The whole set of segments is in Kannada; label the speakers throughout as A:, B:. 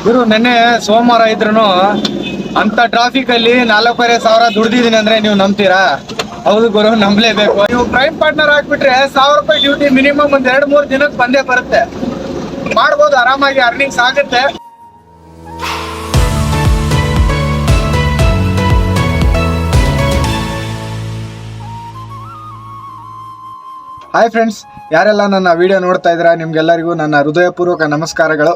A: ಗುರು ನೆನ್ನೆ ಸೋಮವಾರ ಇದ್ರು ಅಂತ ಟ್ರಾಫಿಕ್ ಅಲ್ಲಿ 4,500 ದುಡ್ದಿದ್ದೀನಿ ಅಂದ್ರೆ ನೀವು ನಂಬ್ತೀರಾ? ಹೌದು ಗುರು, ನಂಬಲೇಬೇಕು. ನೀವು ಪ್ರೈಮ್ ಪಾರ್ಟ್ನರ್ ಹಾಕ್ಬಿಟ್ರೆ 1,000 ರೂಪಾಯಿ ಡ್ಯೂಟಿ ಮಿನಿಮಮ್ ಒಂದ್ 2-3 ದಿನಕ್ಕೆ ಬಂದೇ ಬರುತ್ತೆ. ಮಾಡ್ಬೋದು, ಆರಾಮಾಗಿ ಅರ್ನಿಂಗ್ಸ್ ಆಗುತ್ತೆ. ಹಾಯ್ ಫ್ರೆಂಡ್ಸ್, ಯಾರೆಲ್ಲ ನನ್ನ ವಿಡಿಯೋ ನೋಡ್ತಾ ಇದ್ದೀರಾ ನಿಮ್ಗೆಲ್ಲರಿಗೂ ನನ್ನ ಹೃದಯಪೂರ್ವಕ ನಮಸ್ಕಾರಗಳು.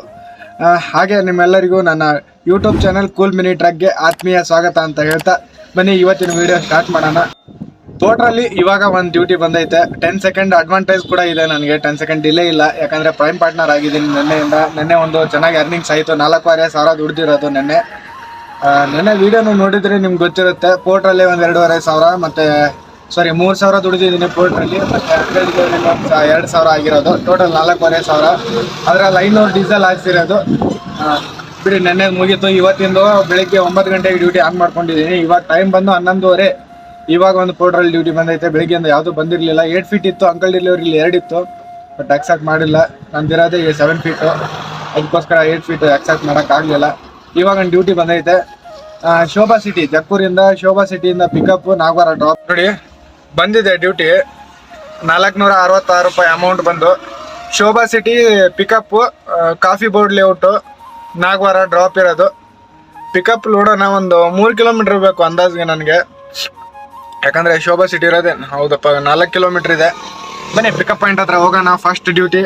A: ಹಾಗೆ ನಿಮ್ಮೆಲ್ಲರಿಗೂ ನನ್ನ ಯೂಟ್ಯೂಬ್ ಚಾನಲ್ ಕೂಲ್ ಮಿನಿ ಟ್ರಕ್ಗೆ ಆತ್ಮೀಯ ಸ್ವಾಗತ ಅಂತ ಹೇಳ್ತಾ ಬನ್ನಿ ಇವತ್ತಿನ ವಿಡಿಯೋ ಸ್ಟಾರ್ಟ್ ಮಾಡೋಣ. ಟೋಟಲಿ ಇವಾಗ ಒಂದು ಡ್ಯೂಟಿ ಬಂದೈತೆ. 10 ಸೆಕೆಂಡ್ ಅಡ್ವಾಂಟೇಜ್ ಕೂಡ ಇದೆ ನನಗೆ, 10 ಸೆಕೆಂಡ್ ಡಿಲೇ ಇಲ್ಲ. ಯಾಕಂದರೆ ಪ್ರೈಮ್ ಪಾರ್ಟ್ನರ್ ಆಗಿದ್ದೀನಿ ನೆನ್ನೆ ಒಂದು ಚೆನ್ನಾಗಿ ಅರ್ನಿಂಗ್ಸ್ ಆಯಿತು. 4,500 ದುಡ್ದಿರೋದು ನೆನ್ನೆ ವಿಡಿಯೋನು ನೋಡಿದರೆ ನಿಮ್ಗೆ ಗೊತ್ತಿರುತ್ತೆ. ಪೋರ್ಟ್ರಲ್ಲಿ ಒಂದು 2,500 ಮತ್ತು 3,000 ದುಡಿದಿದ್ದೀನಿ ಪೋರ್ಟ್ರಲ್ಲಿ. ಮತ್ತು 2,000 ಆಗಿರೋದು, ಟೋಟಲ್ 4,500. ಅದರಲ್ಲಿ 500 ಡೀಸೆಲ್ ಹಾಕ್ಸಿರೋದು. ಬಿಡಿ, ನೆನ್ನೆ ಮುಗೀತು. ಇವತ್ತಿಂದು ಬೆಳಿಗ್ಗೆ 9 ಗಂಟೆಗೆ ಡ್ಯೂಟಿ ಆನ್ ಮಾಡ್ಕೊಂಡಿದ್ದೀನಿ. ಇವಾಗ ಟೈಮ್ ಬಂದು 11:30. ಇವಾಗ ಒಂದು ಪೋರ್ಟ್ರಲ್ಲಿ ಡ್ಯೂಟಿ ಬಂದೈತೆ. ಬೆಳಿಗ್ಗೆಯಿಂದ ಯಾವುದೂ ಬಂದಿರಲಿಲ್ಲ. 8 ಫೀಟ್ ಇತ್ತು, ಅಂಕಲ್ ಡೆಲಿವರಿಲಿ 2 ಇತ್ತು, ಬಟ್ ಅಕ್ಸೆಪ್ಟ್ ಮಾಡಿಲ್ಲ. ನಂದಿರೋದೇ 7 ಫೀಟು, ಅದಕ್ಕೋಸ್ಕರ 8 ಫೀಟು ಅಕ್ಸೆಪ್ಟ್ ಮಾಡೋಕ್ಕಾಗಲಿಲ್ಲ. ಇವಾಗ ಒಂದು ಡ್ಯೂಟಿ ಬಂದೈತೆ. ಶೋಭಾ ಸಿಟಿ, ಜಕ್ಕೂರಿಂದ ಶೋಭಾ ಸಿಟಿಯಿಂದ ಪಿಕಪ್, ನಾಗವಾರ ಡ್ರಾಪ್. ನೋಡಿ ಬಂದಿದೆ ಡ್ಯೂಟಿ. 466 ರೂಪಾಯಿ ಅಮೌಂಟ್ ಬಂದು. Shobha city pickup, coffee board layout, Nagavara drop ಇರೋದು. ಪಿಕಪ್ ಲೋಡೋಣ ಒಂದು 3 ಕಿಲೋಮೀಟ್ರ್ ಇರಬೇಕು ಅಂದಾಜಿಗೆ ನನಗೆ, ಯಾಕಂದರೆ ಶೋಭಾ ಸಿಟಿ ಇರೋದೇ ಹೌದಪ್ಪ 4 ಕಿಲೋಮೀಟ್ರ್ ಇದೆ. ಬನ್ನಿ ಪಿಕಪ್ ಪಾಯಿಂಟ್ ಹತ್ರ ಹೋಗೋಣ. ಫಸ್ಟ್ ಡ್ಯೂಟಿ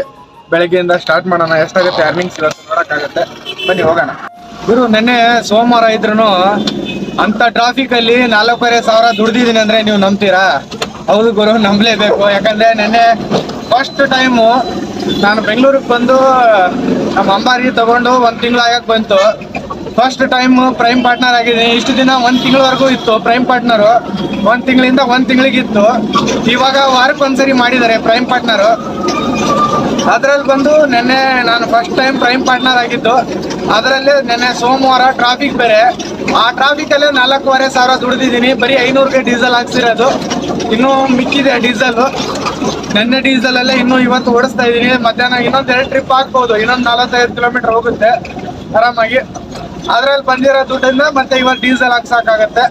A: ಬೆಳಗ್ಗೆಯಿಂದ ಸ್ಟಾರ್ಟ್ ಮಾಡೋಣ. ಎಷ್ಟಾಗುತ್ತೆ ಅರ್ನಿಂಗ್ಸ್ ಇವತ್ತು ನೋಡೋಕ್ಕಾಗುತ್ತೆ. ಬನ್ನಿ ಹೋಗೋಣ. ಗುರು ನೆನ್ನೆ ಸೋಮವಾರ ಇದ್ರು ಅಂತ ಟ್ರಾಫಿಕಲ್ಲಿ 4,500 ದುಡ್ದಿದ್ದೀನಿ ಅಂದರೆ ನೀವು ನಂಬ್ತೀರಾ? ಹೌದು ಗುರು, ನಂಬಲೇಬೇಕು. ಯಾಕಂದರೆ ನೆನ್ನೆ ಫಸ್ಟ್ ಟೈಮು ನಾನು ಬೆಂಗಳೂರಿಗೆ ಬಂದು ನಮ್ಮ ಅಂಬಾರಿ ತೊಗೊಂಡು 1 ತಿಂಗಳು ಆಗಕ್ಕೆ ಬಂತು. ಫಸ್ಟ್ ಟೈಮು ಪ್ರೈಮ್ ಪಾರ್ಟ್ನರ್ ಆಗಿದ್ದೀನಿ. ಇಷ್ಟು ದಿನ 1 ತಿಂಗಳವರೆಗೂ ಇತ್ತು ಪ್ರೈಮ್ ಪಾರ್ಟ್ನರು. 1 ತಿಂಗಳಿಂದ 1 ತಿಂಗಳಿಗಿತ್ತು. ಇವಾಗ ವಾರಕ್ಕೊಂದ್ಸರಿ ಮಾಡಿದ್ದಾರೆ ಪ್ರೈಮ್ ಪಾರ್ಟ್ನರು. ಅದರಲ್ಲಿ ಬಂದು ನೆನ್ನೆ ನಾನು ಫಸ್ಟ್ ಟೈಮ್ ಪ್ರೈಮ್ ಪಾರ್ಟ್ನರ್ ಆಗಿದ್ದು. ಅದರಲ್ಲಿ ನೆನ್ನೆ ಸೋಮವಾರ ಟ್ರಾಫಿಕ್ ಬೇರೆ. ಆ ಟ್ರಾಫಿಕಲ್ಲೇ 4,500 ದುಡ್ದಿದ್ದೀನಿ. ಬರೀ 500ಗೆ ಡೀಸೆಲ್ ಹಾಕ್ಸಿರೋದು. ಇನ್ನೂ ಮಿಕ್ಕಿದೆ ಡೀಸೆಲ್ಲು. ನೆನ್ನೆ ಡೀಸೆಲಲ್ಲೇ ಇನ್ನೂ ಇವತ್ತು ಓಡಿಸ್ತಾ ಇದ್ದೀನಿ. ಮಧ್ಯಾಹ್ನ ಇನ್ನೊಂದು 2 ಟ್ರಿಪ್ ಹಾಕ್ಬೋದು. ಇನ್ನೊಂದು 45 ಕಿಲೋಮೀಟ್ರ್ ಹೋಗುತ್ತೆ ಆರಾಮಾಗಿ. ಅದರಲ್ಲಿ ಬಂದಿರೋ ದುಡ್ಡಿಂದ ಮತ್ತೆ ಇವತ್ತು ಡೀಸೆಲ್ ಹಾಕ್ಸಾಕಾಗತ್ತೆ.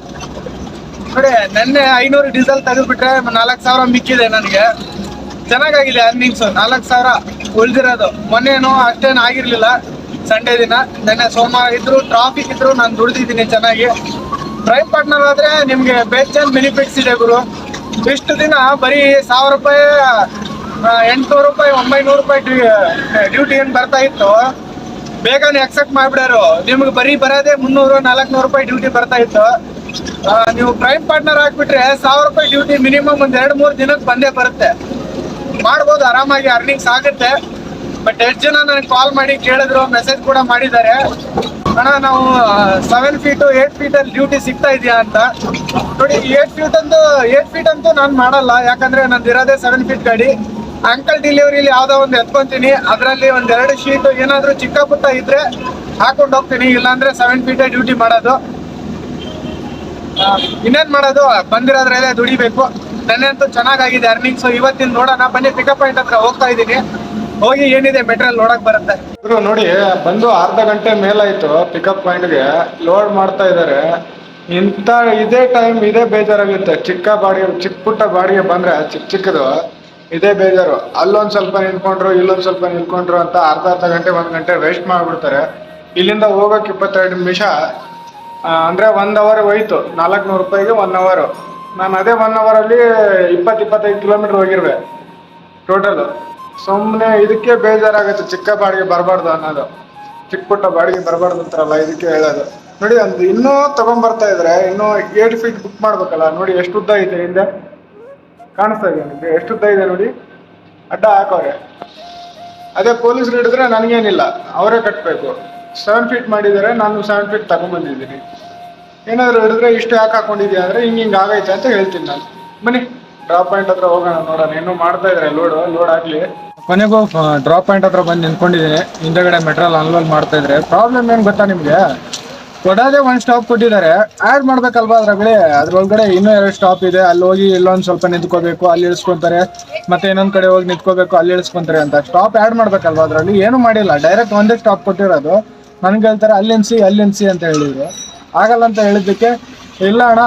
A: ನೋಡಿ, ನೆನ್ನೆ 500 ಡೀಸೆಲ್ ತೆಗೆದುಬಿಟ್ರೆ 4,000 ಮಿಕ್ಕಿದೆ ನನಗೆ. ಚೆನ್ನಾಗಾಗಿದೆ ಅರ್ನಿಂಗ್ಸು. 4,000 ಉಳಿದಿರೋದು. ಮೊನ್ನೇನು ಅಷ್ಟೇನು ಆಗಿರಲಿಲ್ಲ, ಸಂಡೇ ದಿನ. ನೆನ್ನೆ ಸೋಮವಾರ ಇದ್ರು, ಟ್ರಾಫಿಕ್ ಇದ್ರು, ನಾನು ದುಡ್ದಿದ್ದೀನಿ ಚೆನ್ನಾಗಿ. ಪ್ರೈಮ್ ಪಾರ್ಟ್ನರ್ ಆದರೆ ನಿಮಗೆ ಬೇಜಾನ್ ಬೆನಿಫಿಟ್ಸ್ ಇದೆ ಗುರು. ಇಷ್ಟು ದಿನ ಬರೀ 1,000 ರೂಪಾಯಿ, 800 ರೂಪಾಯಿ, 900 ರೂಪಾಯಿ ಡ್ಯೂಟಿ ಏನು ಬರ್ತಾ ಇತ್ತು, ಬೇಗನೆ ಅಕ್ಸೆಪ್ಟ್ ಮಾಡಿಬಿಡೋರು. ನಿಮ್ಗೆ ಬರೀ ಬರೋದೇ 300-400 ರೂಪಾಯಿ ಡ್ಯೂಟಿ ಬರ್ತಾ ಇತ್ತು. ನೀವು ಪ್ರೈಮ್ ಪಾರ್ಟ್ನರ್ ಹಾಕ್ಬಿಟ್ರೆ 1,000 ರೂಪಾಯಿ ಡ್ಯೂಟಿ ಮಿನಿಮಮ್ ಒಂದು 2-3 ದಿನಕ್ಕೆ ಬಂದೇ ಬರುತ್ತೆ. ಮಾಡ್ಬೋದು, ಆರಾಮಾಗಿ ಅರ್ನಿಂಗ್ಸ್ ಆಗುತ್ತೆ. ಬಟ್ 8 ಜನ ನನಗೆ ಕಾಲ್ ಮಾಡಿ ಕೇಳಿದ್ರು, ಮೆಸೇಜ್ ಕೂಡ ಮಾಡಿದ್ದಾರೆ. ಅಣ್ಣ, ನಾವು 7 ಫೀಟು 8 ಫೀಟಲ್ಲಿ ಡ್ಯೂಟಿ ಸಿಗ್ತಾ ಇದೆಯಾ ಅಂತ. ನೋಡಿ, 8 ಫೀಟ್ ಅಂತೂ ನಾನು ಮಾಡಲ್ಲ. ಯಾಕಂದರೆ ನಂದು ಇರೋದೇ 7 ಫೀಟ್ ಗಾಡಿ. ಅಂಕಲ್ ಡೆಲಿವರಿಲಿ ಯಾವುದೋ ಒಂದು ಎತ್ಕೊತೀನಿ. ಅದರಲ್ಲಿ ಒಂದು 2 ಶೀಟು ಏನಾದರೂ ಚಿಕ್ಕ ಪುಟ್ಟ ಇದ್ದರೆ ಹಾಕೊಂಡು ಹೋಗ್ತೀನಿ. ಇಲ್ಲಾಂದರೆ 7 ಫೀಟೇ ಡ್ಯೂಟಿ ಮಾಡೋದು. ಇನ್ನೇನು ಮಾಡೋದು, ಬಂದಿರೋದ್ರಲ್ಲೇ ದುಡಿಬೇಕು. ನೆನ್ನೆ ಅಂತೂ ಚೆನ್ನಾಗಾಗಿದೆ ಅರ್ನಿಂಗ್ಸು. ಇವತ್ತಿನ ನೋಡೋಣ. ಬನ್ನಿ ಪಿಕಪ್ ಪಾಯಿಂಟ್ ಹತ್ರ ಹೋಗ್ತಾ ಇದ್ದೀನಿ. ಹೋಗಿ ಏನಿದೆ ಮೆಟೀರಿಯಲ್ ನೋಡಕ್ ಬರುತ್ತೆ. ನೋಡಿ, ಬಂದು ಅರ್ಧ ಗಂಟೆ ಮೇಲಾಯ್ತು. ಪಿಕಪ್ ಪಾಯಿಂಟ್ಗೆ ಲೋಡ್ ಮಾಡ್ತಾ ಇದ್ದಾರೆ. ಇದೇ ಟೈಮ್ ಇದೇ ಬೇಜಾರಾಗುತ್ತೆ. ಚಿಕ್ಕ ಪುಟ್ಟ ಬಾಡಿಗೆ ಬಂದ್ರೆ ಚಿಕ್ಕದು ಇದೇ ಬೇಜಾರು. ಅಲ್ಲೊಂದು ಸ್ವಲ್ಪ ನಿಂತ್ಕೊಂಡ್ರು, ಇಲ್ಲೊಂದು ಸ್ವಲ್ಪ ನಿಂತ್ಕೊಂಡ್ರು ಅಂತ ಅರ್ಧ ಗಂಟೆ 1 ಗಂಟೆ ವೇಸ್ಟ್ ಮಾಡಿಬಿಡ್ತಾರೆ. ಇಲ್ಲಿಂದ ಹೋಗೋಕೆ 22 ನಿಮಿಷ, ಅಂದರೆ 1 ಅವರ್ ಹೋಯ್ತು. 400 ರೂಪಾಯಿಗೆ 1 ಅವರು. ನಾನು ಅದೇ 1 ಅವರಲ್ಲಿ 20-25 ಕಿಲೋಮೀಟ್ರ್ ಹೋಗಿರ್ವೆ ಟೋಟಲು. ಸುಮ್ಮನೆ ಇದಕ್ಕೆ ಬೇಜಾರಾಗುತ್ತೆ. ಚಿಕ್ಕ ಬಾಡಿಗೆ ಬರಬಾರ್ದು ಅನ್ನೋದು, ಚಿಕ್ಕ ಪುಟ್ಟ ಬಾಡಿಗೆ ಬರಬಾರ್ದು ಅಂತಾರಲ್ಲ, ಇದಕ್ಕೆ ಹೇಳೋದು. ನೋಡಿ, ಒಂದು ಇನ್ನೂ ತೊಗೊಂಬರ್ತಾ ಇದ್ರೆ ಇನ್ನೂ 8 ಫೀಟ್ ಬುಕ್ ಮಾಡ್ಬೇಕಲ್ಲ. ನೋಡಿ ಎಷ್ಟು ಉದ್ದ ಇದೆ, ಹಿಂದೆ ಕಾಣಿಸ್ತಾ ಇದೆ ನಿಮಗೆ ಎಷ್ಟು ಉದ್ದ ಇದೆ ನೋಡಿ. ಅಡ್ಡ ಹಾಕೋರೆ. ಅದೇ ಪೊಲೀಸ್ರು ಹಿಡಿದ್ರೆ ನನಗೇನಿಲ್ಲ, ಅವರೇ ಕಟ್ಟಬೇಕು. 7 ಫೀಟ್ ಮಾಡಿದ್ದಾರೆ, ನಾನು 7 ಫೀಟ್ ತಗೊಂಬಂದಿದ್ದೀನಿ. ಏನಾದರೂ ಹಿಡಿದ್ರೆ ಇಷ್ಟು ಯಾಕೆ ಹಾಕೊಂಡಿದ್ಯಾ ಅಂದರೆ ಹಿಂಗೆ ಆಗೈತೆ ಅಂತ ಹೇಳ್ತೀನಿ ನಾನು. ಬನ್ನಿ ಡ್ರಾಪ್ ಪಾಯಿಂಟ್ ಹತ್ರ ಹೋಗೋಣ, ನೋಡೋಣ. ಇನ್ನೂ ಮಾಡ್ತಾ ಇದ್ದಾರೆ ಲೋಡ್ ಆಗಲಿ. ಕೊನೆಗೂ ಡ್ರಾಪ್ ಪಾಯಿಂಟ್ ಹತ್ರ ಬಂದು ನಿಂತ್ಕೊಂಡಿದ್ದೀನಿ. ಹಿಂದೆಗಡೆ ಮೆಟೀರಿಯಲ್ ಅನ್ಲೋಡ್ ಮಾಡ್ತಾ ಇದ್ದಾರೆ. ಪ್ರಾಬ್ಲಮ್ ಏನು ಗೊತ್ತಾ ನಿಮಗೆ, ಕೊಡೋದೇ 1 ಸ್ಟಾಪ್ ಕೊಟ್ಟಿದ್ದಾರೆ. ಆ್ಯಡ್ ಮಾಡ್ಬೇಕಲ್ವಾ ಅದ್ರೊಳಗಡೆ ಇನ್ನೂ 2 ಸ್ಟಾಪ್ ಇದೆ. ಅಲ್ಲಿ ಹೋಗಿ ಇಲ್ಲೊಂದು ಸ್ವಲ್ಪ ನಿಂತ್ಕೋಬೇಕು, ಅಲ್ಲಿ ಇಳಿಸ್ಕೊತಾರೆ. ಮತ್ತೆ ಇನ್ನೊಂದು ಕಡೆ ಹೋಗಿ ನಿಂತ್ಕೋಬೇಕು, ಅಲ್ಲಿ ಇಳಿಸ್ಕೊಂತಾರೆ ಅಂತ. ಸ್ಟಾಪ್ ಆ್ಯಡ್ ಮಾಡ್ಬೇಕಲ್ವಾ? ಅದರಲ್ಲಿ ಏನು ಮಾಡಿಲ್ಲ, ಡೈರೆಕ್ಟ್ ಒಂದೇ ಸ್ಟಾಪ್ ಕೊಟ್ಟಿರೋದು. ನನ್ಗೆ ಹೇಳ್ತಾರೆ ಅಲ್ಲಿ ಅಂತ ಹೇಳಿದ್ರು. ಆಗಲ್ಲ ಅಂತ ಹೇಳಿದ್ದಕ್ಕೆ ಇಲ್ಲ ಅಣ್ಣ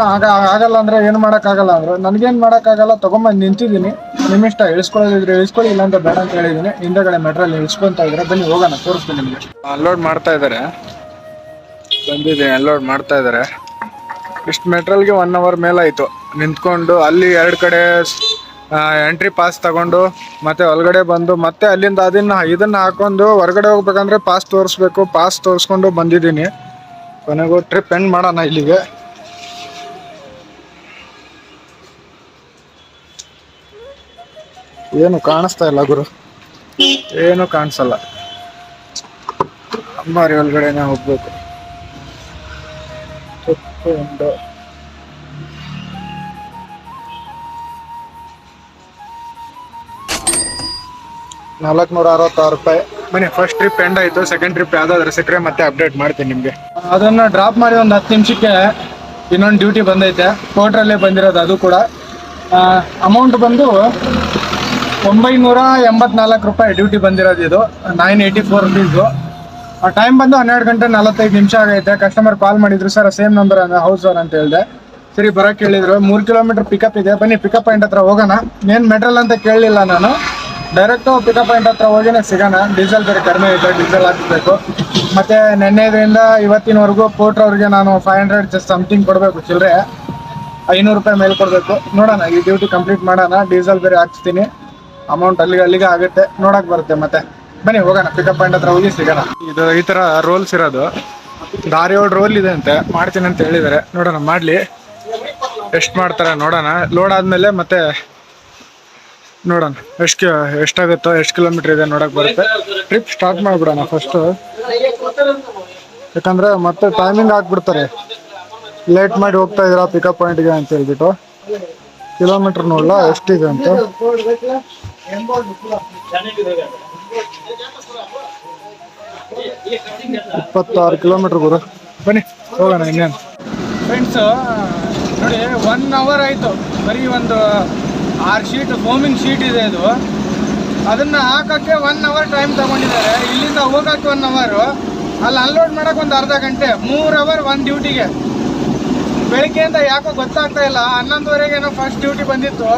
A: ಆಗಲ್ಲ ಅಂದರೆ ಏನು ಮಾಡೋಕ್ಕಾಗಲ್ಲ ಅಂದರು. ನನಗೇನು ಮಾಡೋಕ್ಕಾಗಲ್ಲ, ತೊಗೊಂಬಂದು ನಿಂತಿದ್ದೀನಿ, ನಿಮ್ಮಿಷ್ಟ ಇಳಿಸ್ಕೊಳ್ಳೋದಿದ್ರೆ ಇಳಿಸ್ಕೊಳ್ಳಿ, ಇಲ್ಲಾಂತ ಬೇಡ ಅಂತ ಹೇಳಿದ್ದೀನಿ. ಹಿಂದೆಗಡೆ ಮೆಟ್ರಲ್ಲಿ ಇಳಿಸ್ಕೊತಾ ಇದ್ದಾರೆ, ಬನ್ನಿ ಹೋಗೋಣ, ತೋರಿಸ್ತೀನಿ ನಿಮಗೆ. ಅನ್ಲೋಡ್ ಮಾಡ್ತಾ ಇದ್ದಾರೆ, ಬಂದಿದ್ದೀನಿ, ಅನ್ಲೋಡ್ ಮಾಡ್ತಾ ಇದ್ದಾರೆ. ಇಷ್ಟು ಮೆಟ್ರಲ್ಗೆ 1 hour ಮೇಲಾಯಿತು ನಿಂತ್ಕೊಂಡು. ಅಲ್ಲಿ 2 ಕಡೆ ಎಂಟ್ರಿ ಪಾಸ್ ತಗೊಂಡು ಮತ್ತೆ ಒಳಗಡೆ ಬಂದು ಮತ್ತೆ ಅಲ್ಲಿಂದ ಇದನ್ನ ಹಾಕೊಂಡು ಹೊರಗಡೆ ಹೋಗ್ಬೇಕಂದ್ರೆ ಪಾಸ್ ತೋರಿಸ್ಬೇಕು. ಪಾಸ್ ತೋರಿಸ್ಕೊಂಡು ಬಂದಿದ್ದೀನಿ. ಕೊನೆಗೂ ಟ್ರಿಪ್ ಎಂಡ್ ಮಾಡೋಣ ಇಲ್ಲಿಗೆ. ಏನು ಕಾಣಿಸ್ತಾ ಇಲ್ಲ ಗುರು, ಏನು ಕಾಣಿಸಲ್ಲ. ಅಂಬಾರಿ ಒಳಗಡೆನೆ ಹೋಗ್ಬೇಕು. 466 ರೂಪಾಯಿ. ಬನ್ನಿ, ಫಸ್ಟ್ ಟ್ರಿಪ್ ಎಂಡ್ ಆಯಿತು. ಸೆಕೆಂಡ್ ಟ್ರಿಪ್ ಯಾವುದಾದ್ರೂ ಸಿಕ್ಕರೆ ಮತ್ತೆ ಅಪ್ಡೇಟ್ ಮಾಡ್ತೀನಿ ನಿಮಗೆ. ಅದನ್ನು ಡ್ರಾಪ್ ಮಾಡಿ ಒಂದು 10 ನಿಮಿಷಕ್ಕೆ ಇನ್ನೊಂದು ಡ್ಯೂಟಿ ಬಂದೈತೆ. ಕೋರ್ಟ್ರಲ್ಲೇ ಬಂದಿರೋದು ಅದು ಕೂಡ. ಅಮೌಂಟ್ ಬಂದು 984 ರೂಪಾಯಿ ಡ್ಯೂಟಿ ಬಂದಿರೋದು. ಇದು 984 ರುಪೀಸು. ಟೈಮ್ ಬಂದು 12 ಗಂಟೆ 45 ನಿಮಿಷ ಆಗೈತೆ. ಕಸ್ಟಮರ್ ಕಾಲ್ ಮಾಡಿದ್ರು, ಸರ್ ಸೇಮ್ ನಂಬರ್ ಹೌದು ಸರ್ ಅಂತ ಹೇಳಿದೆ. ಸರಿ ಬರೋಕ್ಕೆ ಹೇಳಿದ್ರು. 3 ಕಿಲೋಮೀಟರ್ ಪಿಕಪ್ ಇದೆ, ಬನ್ನಿ ಪಿಕಪ್ ಪಾಯಿಂಟ್ ಹತ್ರ ಹೋಗೋಣ. ಏನು ಮೆಟ್ರಲ್ ಅಂತ ಕೇಳಲಿಲ್ಲ ನಾನು, ಡೈರೆಕ್ಟು ಪಿಕಪ್ ಪಾಯಿಂಟ್ ಹತ್ರ ಹೋಗಿನೇ ಸಿಗೋಣ. ಡೀಸೆಲ್ ಬೇರೆ ಕಡಿಮೆ ಇದೆ, ಡೀಸೆಲ್ ಹಾಕಿಸ್ಬೇಕು. ಮತ್ತು ನೆನ್ನೆಯಿಂದ ಇವತ್ತಿನವರೆಗೂ ಪೋರ್ಟ್ರವ್ರಿಗೆ ನಾನು 500 ಸಮಥಿಂಗ್ ಕೊಡಬೇಕು, ಚಿಲ್ಲರೆ 500 ರೂಪಾಯಿ ಮೇಲೆ ಕೊಡಬೇಕು. ನೋಡೋಣ, ಈ ಡ್ಯೂಟಿ ಕಂಪ್ಲೀಟ್ ಮಾಡೋಣ. ಡೀಸೆಲ್ ಬೇರೆ ಹಾಕ್ಸ್ತೀನಿ, ಅಮೌಂಟ್ ಅಲ್ಲಿಗೆ ಆಗುತ್ತೆ, ನೋಡೋಕೆ ಬರುತ್ತೆ. ಮತ್ತೆ ಬನ್ನಿ ಹೋಗೋಣ, ಪಿಕಪ್ ಪಾಯಿಂಟ್ ಹತ್ರ ಹೋಗಿ ಸಿಗೋಣ. ಇದು ಈ ಥರ ರೋಲ್ಸ್ ಇರೋದು, 6-7 ರೋಲ್ ಇದೆ ಅಂತೆ, ಮಾಡ್ತೀನಿ ಅಂತ ಹೇಳಿದ್ದಾರೆ. ನೋಡೋಣ, ಮಾಡಲಿ, ಎಷ್ಟು ಮಾಡ್ತಾರೆ ನೋಡೋಣ. ಲೋಡ್ ಆದಮೇಲೆ ಮತ್ತೆ ನೋಡೋಣ ಎಷ್ಟಾಗುತ್ತೋ, ಎಷ್ಟು ಕಿಲೋಮೀಟ್ರ್ ಇದೆ ನೋಡೋಕೆ ಬರುತ್ತೆ. ಟ್ರಿಪ್ ಸ್ಟಾರ್ಟ್ ಮಾಡಿಬಿಡೋಣ ಫಸ್ಟು, ಯಾಕಂದರೆ ಮತ್ತೆ ಟೈಮಿಂಗ್ ಹಾಕ್ಬಿಡ್ತಾರೆ. ಲೇಟ್ ಮಾಡಿ ಹೋಗ್ತಾ ಇದ್ದೀರಾ ಪಿಕಪ್ ಪಾಯಿಂಟ್ಗೆ ಅಂತ ಹೇಳ್ಬಿಟ್ಟು. ಕಿಲೋಮೀಟ್ರ್ ನೋಡಲ್ಲ ಎಷ್ಟಿದೆ ಅಂತ. 26 ಕಿಲೋಮೀಟ್ರ್ ಗುರು. ಬನ್ನಿ ಹೋಗೋಣ ಇನ್ನೇನು. ಫ್ರೆಂಡ್ಸು ನೋಡಿ, 1 hour ಆಯಿತು. ಬರೀ ಒಂದು 6 ಶೀಟ್ ಫೋಮಿಂಗ್ ಶೀಟ್ ಇದೆ ಇದು. ಅದನ್ನು ಹಾಕೋಕ್ಕೆ 1 hour ಟೈಮ್ ತೊಗೊಂಡಿದ್ದಾರೆ. ಇಲ್ಲಿಂದ ಹೋಗೋಕ್ಕೆ 1 hour, ಅಲ್ಲಿ ಅನ್ಲೋಡ್ ಮಾಡೋಕೆ ಒಂದು ಅರ್ಧ ಗಂಟೆ. 3 hour ಒಂದು ಡ್ಯೂಟಿಗೆ. ಬೆಳಿಗ್ಗೆಯಿಂದ ಯಾಕೋ ಗೊತ್ತಾಗ್ತಾ ಇಲ್ಲ. 11:30ಗೇನೋ ಫಸ್ಟ್ ಡ್ಯೂಟಿ ಬಂದಿತ್ತು,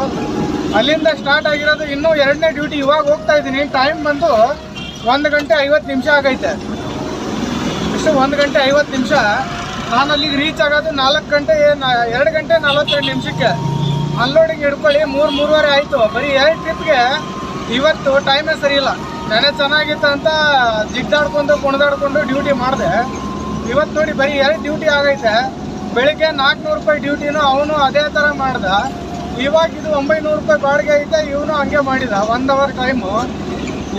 A: ಅಲ್ಲಿಂದ ಸ್ಟಾರ್ಟ್ ಆಗಿರೋದು. ಇನ್ನೂ 2ನೇ ಡ್ಯೂಟಿ ಇವಾಗ ಹೋಗ್ತಾ ಇದ್ದೀನಿ. ಟೈಮ್ ಬಂದು 1 ಗಂಟೆ 50 ನಿಮಿಷ ಆಗೈತೆ. ಇಷ್ಟು 1 ಗಂಟೆ 50 ನಿಮಿಷ. ನಾನು ಅಲ್ಲಿಗೆ ರೀಚ್ ಆಗೋದು 2 ಗಂಟೆ 42 ನಿಮಿಷಕ್ಕೆ. ಅನ್ಲೋಡಿಂಗ್ ಹಿಡ್ಕೊಳ್ಳಿ 3-3:30 ಆಯಿತು. ಬರೀ 2 ಟ್ರಿಪ್ಗೆ ಇವತ್ತು ಟೈಮೇ ಸರಿ ಇಲ್ಲ. ನೆನೆ ಚೆನ್ನಾಗಿತ್ತು ಅಂತ ಜಿಗ್ದಾಡ್ಕೊಂಡು ಕುಣಿದಾಡ್ಕೊಂಡು ಡ್ಯೂಟಿ ಮಾಡಿದೆ. ಇವತ್ತು ನೋಡಿ ಬರೀ 2 ಡ್ಯೂಟಿ ಆಗೈತೆ. ಬೆಳಿಗ್ಗೆ 400 ರೂಪಾಯಿ ಡ್ಯೂಟಿನೂ ಅವನು ಅದೇ ಥರ ಮಾಡ್ದ. ಇವಾಗ ಇದು 900 ರೂಪಾಯಿ ಬಾಡಿಗೆ ಐತೆ, ಇವನು ಹಂಗೆ ಮಾಡಿದ. 1 hour ಟೈಮು.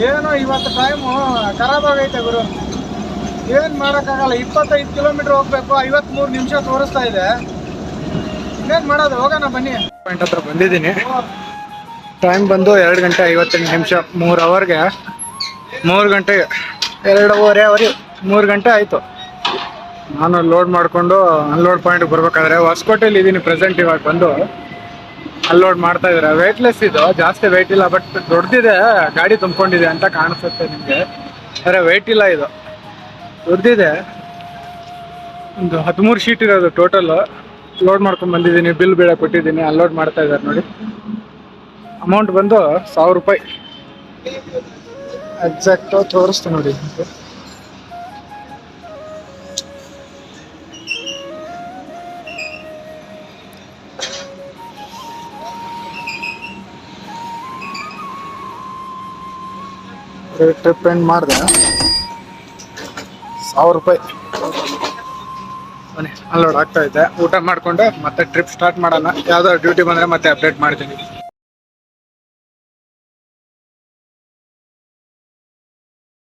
A: ಏನೋ ಇವತ್ತು ಟೈಮು ಖರಾಬಾಗೈತೆ ಗುರು, ಏನು ಮಾಡೋಕ್ಕಾಗಲ್ಲ. 25 ಕಿಲೋಮೀಟ್ರ್ ಹೋಗ್ಬೇಕು, 53 ನಿಮಿಷ ತೋರಿಸ್ತಾ ಇದೆ. ಇನ್ನೇನು ಮಾಡೋದು, ಹೋಗೋಣ ಬನ್ನಿ. ಪಾಯಿಂಟ್ ಹತ್ರ ಬಂದಿದ್ದೀನಿ. ಟೈಮ್ ಬಂದು 2 ಗಂಟೆ 58 ನಿಮಿಷ. 3 hourಗೆ 3 ಗಂಟೆಗೆ 2.5 hour 3 ಗಂಟೆ ಆಯಿತು. ನಾನು ಲೋಡ್ ಮಾಡಿಕೊಂಡು ಅನ್ಲೋಡ್ ಪಾಯಿಂಟ್ಗೆ ಬರ್ಬೇಕಾದ್ರೆ ಹೊಸಕೋಟೆಯಲ್ಲಿ ಇದ್ದೀನಿ ಪ್ರೆಸೆಂಟ್. ಇವಾಗ ಬಂದು ಅನ್ಲೋಡ್ ಮಾಡ್ತಾ ಇದ್ದಾರೆ. ವೆಯ್ಟ್ಲೆಸ್ ಇದು, ಜಾಸ್ತಿ ವೆಯ್ಟ್ ಇಲ್ಲ, ಬಟ್ ದೊಡ್ಡದಿದೆ. ಗಾಡಿ ತುಂಬ್ಕೊಂಡಿದೆ ಅಂತ ಕಾಣಿಸುತ್ತೆ ನಿಮಗೆ, ಆದರೆ ವೆಯ್ಟ್ ಇಲ್ಲ. ಇದು ದೊಡ್ಡದಿದೆ. ಒಂದು 13 ಶೀಟ್ ಇರೋದು ಟೋಟಲ್. ಲೋಡ್ ಮಾಡ್ಕೊಂಡು ಬಂದಿದ್ದೀನಿ, ಬಿಲ್ ಬೇಡ ಕೊಟ್ಟಿದ್ದೀನಿ. ಅನ್ಲೋಡ್ ಮಾಡ್ತಾ ಇದ್ದಾರೆ ನೋಡಿ. ಅಮೌಂಟ್ ಬಂದು 1000 ರೂಪಾಯಿ ಎಕ್ಸಾಕ್ಟ್ ತೋರಿಸ್ತೀನಿ ನೋಡಿ. ಟ್ರಿಪ್ ಎಂಡ್ ಮಾಡಿದೆ, 1000 ರೂಪಾಯಿ. ಬನ್ನಿ ಅನ್ಲೋಡ್ ಆಗ್ತಾ ಇದೆ. ಊಟ ಮಾಡಿಕೊಂಡು ಮತ್ತೆ ಟ್ರಿಪ್ ಸ್ಟಾರ್ಟ್ ಮಾಡೋಣ. ಯಾವ್ದಾದ್ರು ಡ್ಯೂಟಿ ಬಂದರೆ ಮತ್ತೆ ಅಪ್ಡೇಟ್ ಮಾಡ್ತೀನಿ.